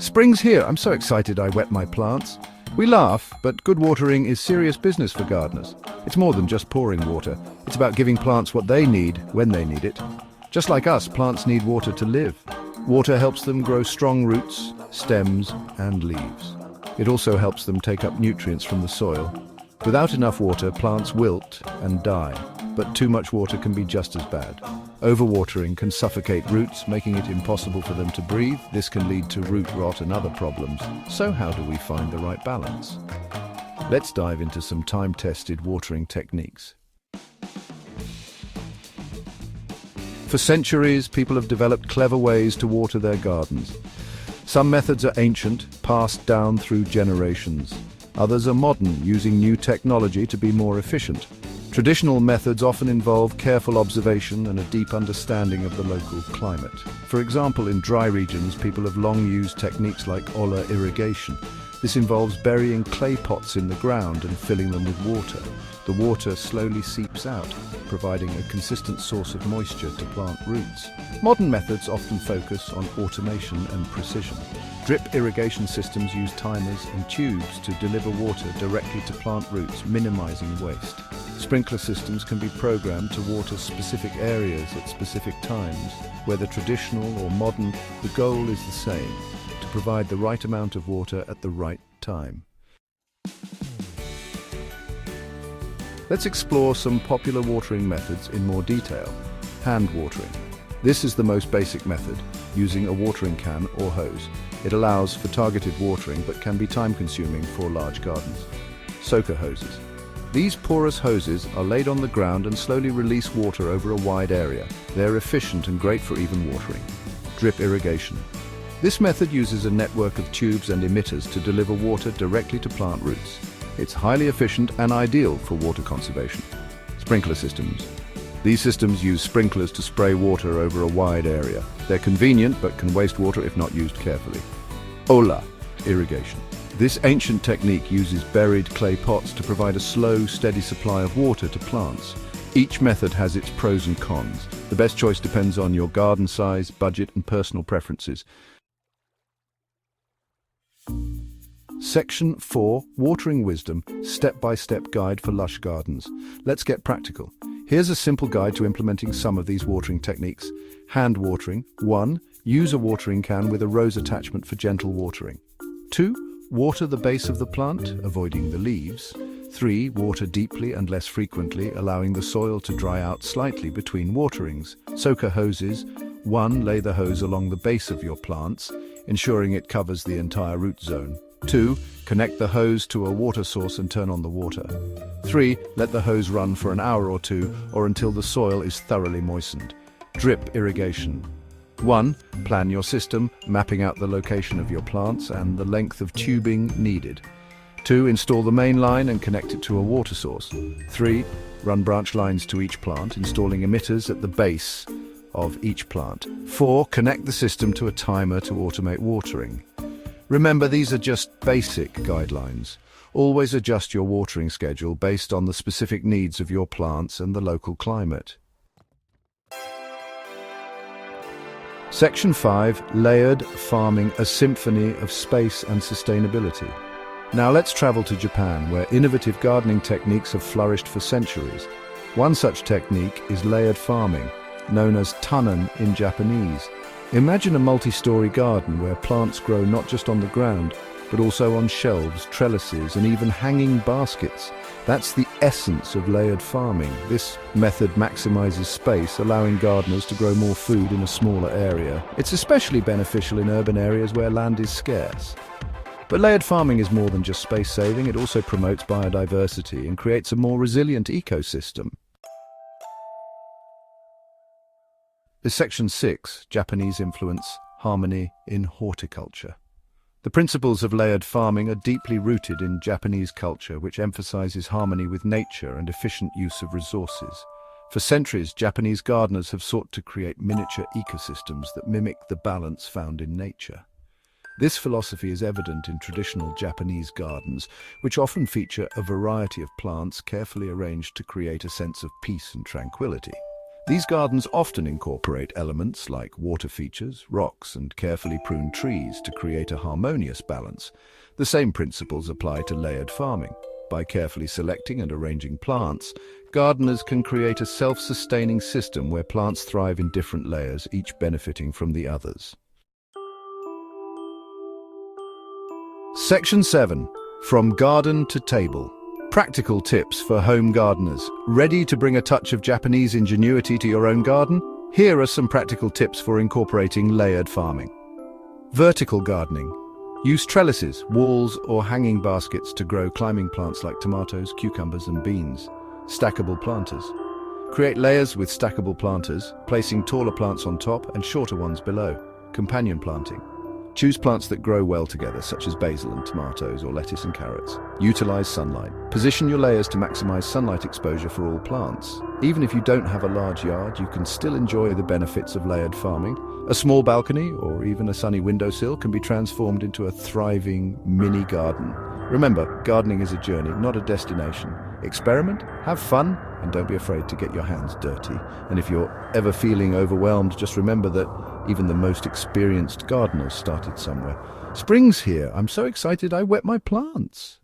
Spring's here. I'm so excited I wet my plants. We laugh, but good watering is serious business for gardeners. It's more than just pouring water. It's about giving plants what they need when they need it. Just like us, plants need water to live. Water helps them grow strong roots, stems, and leaves. It also helps them take up nutrients from the soil. Without enough water, plants wilt and die, but too much water can be just as bad. Overwatering can suffocate roots, making it impossible for them to breathe. This can lead to root rot and other problems. So how do we find the right balance? Let's dive into some time-tested watering techniques. For centuries, people have developed clever ways to water their gardens. Some methods are ancient, passed down through generations. Others are modern, using new technology to be more efficient. Traditional methods often involve careful observation and a deep understanding of the local climate. For example, in dry regions, people have long used techniques like Ola irrigation. This involves burying clay pots in the ground and filling them with water. The water slowly seeps out, providing a consistent source of moisture to plant roots. Modern methods often focus on automation and precision. Drip irrigation systems use timers and tubes to deliver water directly to plant roots, minimizing waste. Sprinkler systems can be programmed to water specific areas at specific times. Whether traditional or modern, the goal is the same: to provide the right amount of water at the right time. Let's explore some popular watering methods in more detail. Hand watering. This is the most basic method, using a watering can or hose. It allows for targeted watering but can be time-consuming for large gardens. Soaker hoses. These porous hoses are laid on the ground and slowly release water over a wide area. They're efficient and great for even watering. Drip irrigation. This method uses a network of tubes and emitters to deliver water directly to plant roots. It's highly efficient and ideal for water conservation. Sprinkler systems. These systems use sprinklers to spray water over a wide area. They're convenient but can waste water if not used carefully. Ola irrigation. This ancient technique uses buried clay pots to provide a slow, steady supply of water to plants. Each method has its pros and cons. The best choice depends on your garden size, budget, and personal preferences. Section 4, Watering Wisdom, Step-by-Step Guide for Lush Gardens. Let's get practical. Here's a simple guide to implementing some of these watering techniques. Hand watering. 1. Use a watering can with a rose attachment for gentle watering. 2. Water the base of the plant, avoiding the leaves. 3. Water deeply and less frequently, allowing the soil to dry out slightly between waterings. Soaker hoses. 1. Lay the hose along the base of your plants, ensuring it covers the entire root zone. 2. Connect the hose to a water source and turn on the water. 3. Let the hose run for an hour or two, or until the soil is thoroughly moistened. Drip irrigation. 1. Plan your system, mapping out the location of your plants and the length of tubing needed. 2. Install the main line and connect it to a water source. 3. Run branch lines to each plant, installing emitters at the base of each plant. 4. Connect the system to a timer to automate watering. Remember, these are just basic guidelines. Always adjust your watering schedule based on the specific needs of your plants and the local climate. Section 5, Layered Farming, a Symphony of Space and Sustainability. Now let's travel to Japan, where innovative gardening techniques have flourished for centuries. One such technique is layered farming, known as tannen in Japanese. Imagine a multi-story garden where plants grow not just on the ground, but also on shelves, trellises, and even hanging baskets. That's the essence of layered farming. This method maximizes space, allowing gardeners to grow more food in a smaller area. It's especially beneficial in urban areas where land is scarce. But layered farming is more than just space saving. It also promotes biodiversity and creates a more resilient ecosystem. Section 6, Japanese Influence, Harmony in Horticulture. The principles of layered farming are deeply rooted in Japanese culture, which emphasizes harmony with nature and efficient use of resources. For centuries, Japanese gardeners have sought to create miniature ecosystems that mimic the balance found in nature. This philosophy is evident in traditional Japanese gardens, which often feature a variety of plants carefully arranged to create a sense of peace and tranquility. These gardens often incorporate elements like water features, rocks, and carefully pruned trees to create a harmonious balance. The same principles apply to layered farming. By carefully selecting and arranging plants, gardeners can create a self-sustaining system where plants thrive in different layers, each benefiting from the others. Section 7. From Garden to Table. Practical tips for home gardeners. Ready to bring a touch of Japanese ingenuity to your own garden? Here are some practical tips for incorporating layered farming. Vertical gardening. Use trellises, walls, or hanging baskets to grow climbing plants like tomatoes, cucumbers, and beans. Stackable planters. Create layers with stackable planters, placing taller plants on top and shorter ones below. Companion planting. Choose plants that grow well together, such as basil and tomatoes, or lettuce and carrots. Utilize sunlight. Position your layers to maximize sunlight exposure for all plants. Even if you don't have a large yard, you can still enjoy the benefits of layered farming. A small balcony, or even a sunny windowsill, can be transformed into a thriving mini garden. Remember, gardening is a journey, not a destination. Experiment, have fun, and don't be afraid to get your hands dirty. And if you're ever feeling overwhelmed, just remember that even the most experienced gardeners started somewhere. Spring's here. I'm so excited I wet my plants.